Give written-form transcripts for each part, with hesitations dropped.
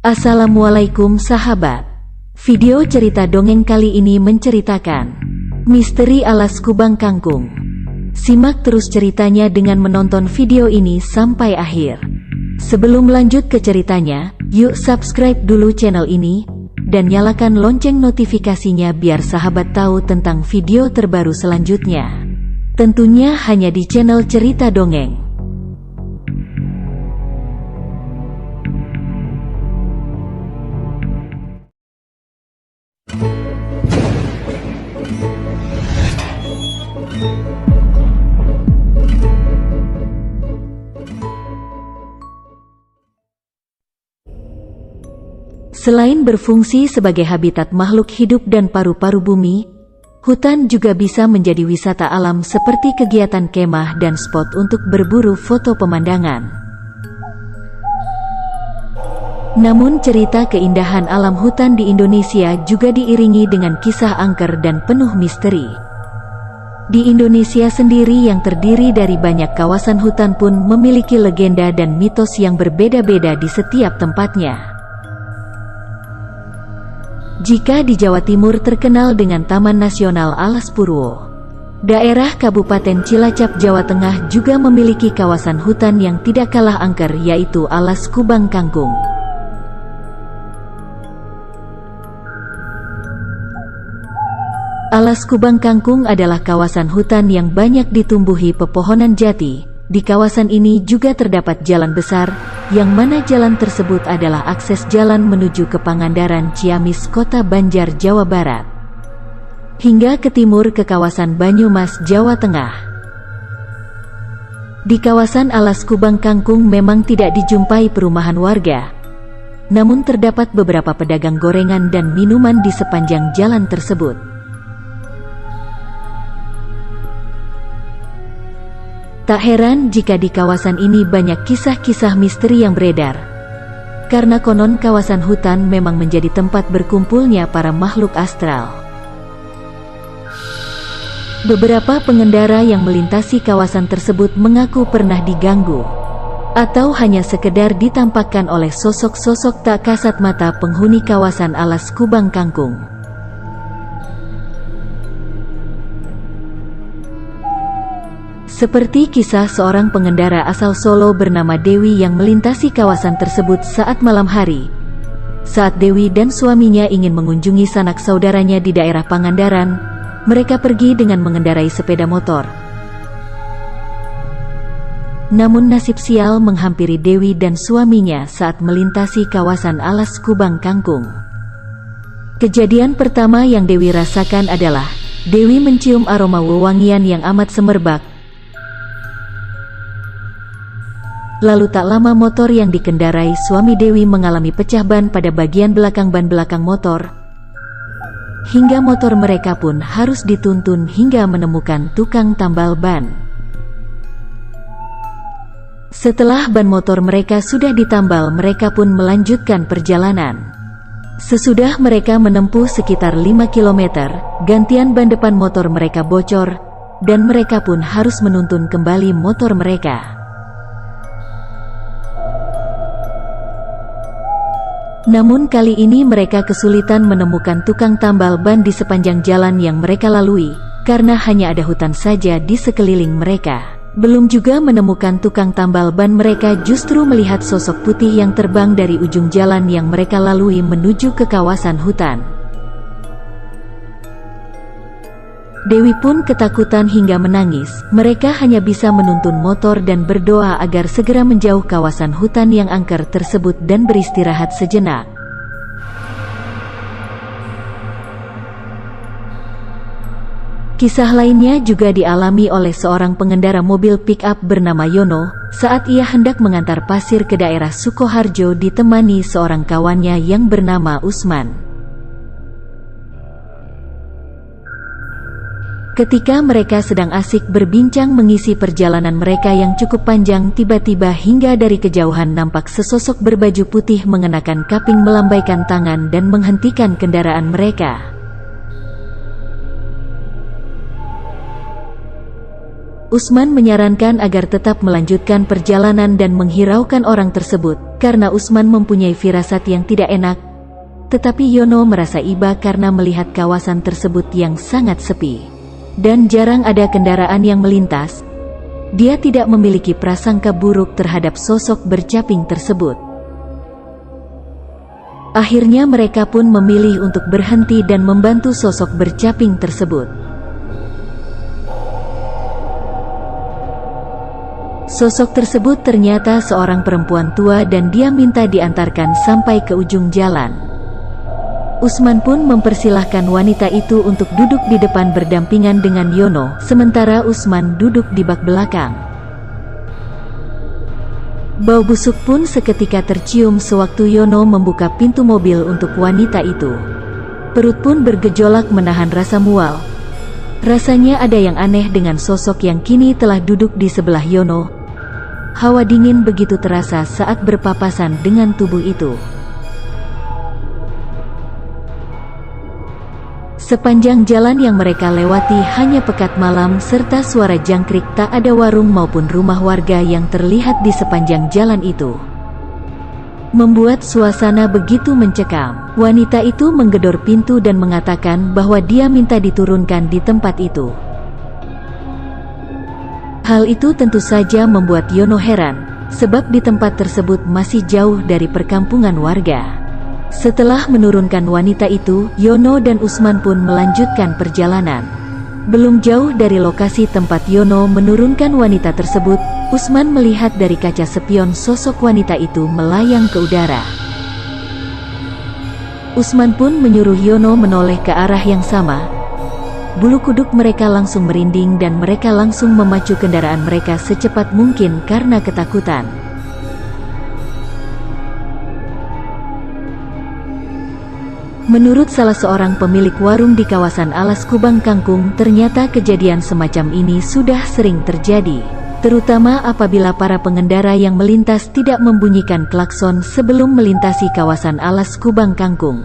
Assalamualaikum sahabat. Video cerita dongeng kali ini menceritakan misteri alas kubang kangkung. Simak terus ceritanya dengan menonton video ini sampai akhir. Sebelum lanjut ke ceritanya, yuk subscribe dulu channel ini dan nyalakan lonceng notifikasinya biar sahabat tahu tentang video terbaru selanjutnya. Tentunya hanya di channel Cerita Dongeng. Selain berfungsi sebagai habitat makhluk hidup dan paru-paru bumi, hutan juga bisa menjadi wisata alam seperti kegiatan kemah dan spot untuk berburu foto pemandangan. Namun cerita keindahan alam hutan di Indonesia juga diiringi dengan kisah angker dan penuh misteri. Di Indonesia sendiri yang terdiri dari banyak kawasan hutan pun memiliki legenda dan mitos yang berbeda-beda di setiap tempatnya. Jika di Jawa Timur terkenal dengan Taman Nasional Alas Purwo, daerah Kabupaten Cilacap, Jawa Tengah juga memiliki kawasan hutan yang tidak kalah angker yaitu Alas Kubang Kangkung. Alas Kubang Kangkung adalah kawasan hutan yang banyak ditumbuhi pepohonan jati. Di kawasan ini juga terdapat jalan besar, yang mana jalan tersebut adalah akses jalan menuju ke Pangandaran Ciamis, Kota Banjar, Jawa Barat, hingga ke timur ke kawasan Banyumas, Jawa Tengah. Di kawasan Alas Kubang Kangkung memang tidak dijumpai perumahan warga, namun terdapat beberapa pedagang gorengan dan minuman di sepanjang jalan tersebut. Tak heran jika di kawasan ini banyak kisah-kisah misteri yang beredar, karena konon kawasan hutan memang menjadi tempat berkumpulnya para makhluk astral. Beberapa pengendara yang melintasi kawasan tersebut mengaku pernah diganggu, atau hanya sekedar ditampakkan oleh sosok-sosok tak kasat mata penghuni kawasan Alas Kubang Kangkung. Seperti kisah seorang pengendara asal Solo bernama Dewi yang melintasi kawasan tersebut saat malam hari. Saat Dewi dan suaminya ingin mengunjungi sanak saudaranya di daerah Pangandaran, mereka pergi dengan mengendarai sepeda motor. Namun nasib sial menghampiri Dewi dan suaminya saat melintasi kawasan Alas Kubang Kangkung. Kejadian pertama yang Dewi rasakan adalah Dewi mencium aroma wewangian yang amat semerbak. Lalu tak lama motor yang dikendarai suami Dewi mengalami pecah ban pada bagian belakang ban belakang motor, hingga motor mereka pun harus dituntun hingga menemukan tukang tambal ban. Setelah ban motor mereka sudah ditambal, mereka pun melanjutkan perjalanan. Sesudah mereka menempuh sekitar 5 km, gantian ban depan motor mereka bocor, dan mereka pun harus menuntun kembali motor mereka. Namun kali ini mereka kesulitan menemukan tukang tambal ban di sepanjang jalan yang mereka lalui, karena hanya ada hutan saja di sekeliling mereka. Belum juga menemukan tukang tambal ban, mereka justru melihat sosok putih yang terbang dari ujung jalan yang mereka lalui menuju ke kawasan hutan. Dewi pun ketakutan hingga menangis. Mereka hanya bisa menuntun motor dan berdoa agar segera menjauh kawasan hutan yang angker tersebut dan beristirahat sejenak. Kisah lainnya juga dialami oleh seorang pengendara mobil pick-up bernama Yono saat ia hendak mengantar pasir ke daerah Sukoharjo ditemani seorang kawannya yang bernama Usman. Ketika mereka sedang asik berbincang mengisi perjalanan mereka yang cukup panjang, tiba-tiba hingga dari kejauhan nampak sesosok berbaju putih mengenakan kaping melambaikan tangan dan menghentikan kendaraan mereka. Usman menyarankan agar tetap melanjutkan perjalanan dan menghiraukan orang tersebut, karena Usman mempunyai firasat yang tidak enak. Tetapi Yono merasa iba karena melihat kawasan tersebut yang sangat sepi, dan jarang ada kendaraan yang melintas. Dia tidak memiliki prasangka buruk terhadap sosok bercaping tersebut. Akhirnya mereka pun memilih untuk berhenti dan membantu sosok bercaping tersebut. Sosok tersebut ternyata seorang perempuan tua dan dia minta diantarkan sampai ke ujung jalan. Usman pun mempersilahkan wanita itu untuk duduk di depan berdampingan dengan Yono, sementara Usman duduk di bak belakang. Bau busuk pun seketika tercium sewaktu Yono membuka pintu mobil untuk wanita itu. Perut pun bergejolak menahan rasa mual. Rasanya ada yang aneh dengan sosok yang kini telah duduk di sebelah Yono. Hawa dingin begitu terasa saat berpapasan dengan tubuh itu. Sepanjang jalan yang mereka lewati hanya pekat malam serta suara jangkrik, tak ada warung maupun rumah warga yang terlihat di sepanjang jalan itu. Membuat suasana begitu mencekam. Wanita itu menggedor pintu dan mengatakan bahwa dia minta diturunkan di tempat itu. Hal itu tentu saja membuat Yono heran, sebab di tempat tersebut masih jauh dari perkampungan warga. Setelah menurunkan wanita itu, Yono dan Usman pun melanjutkan perjalanan. Belum jauh dari lokasi tempat Yono menurunkan wanita tersebut, Usman melihat dari kaca spion sosok wanita itu melayang ke udara. Usman pun menyuruh Yono menoleh ke arah yang sama. Bulu kuduk mereka langsung merinding dan mereka langsung memacu kendaraan mereka secepat mungkin karena ketakutan. Menurut salah seorang pemilik warung di kawasan Alas Kubang Kangkung, ternyata kejadian semacam ini sudah sering terjadi, terutama apabila para pengendara yang melintas tidak membunyikan klakson sebelum melintasi kawasan Alas Kubang Kangkung.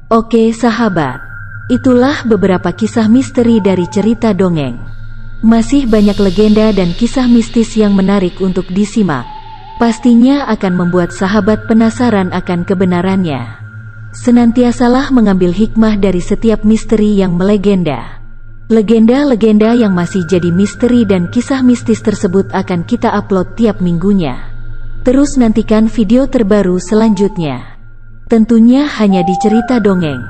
Oke sahabat, itulah beberapa kisah misteri dari cerita dongeng. Masih banyak legenda dan kisah mistis yang menarik untuk disimak. Pastinya akan membuat sahabat penasaran akan kebenarannya. Senantiasalah mengambil hikmah dari setiap misteri yang melegenda. Legenda-legenda yang masih jadi misteri dan kisah mistis tersebut akan kita upload tiap minggunya. Terus nantikan video terbaru selanjutnya. Tentunya hanya di Cerita Dongeng.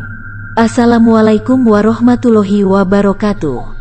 Assalamualaikum warahmatullahi wabarakatuh.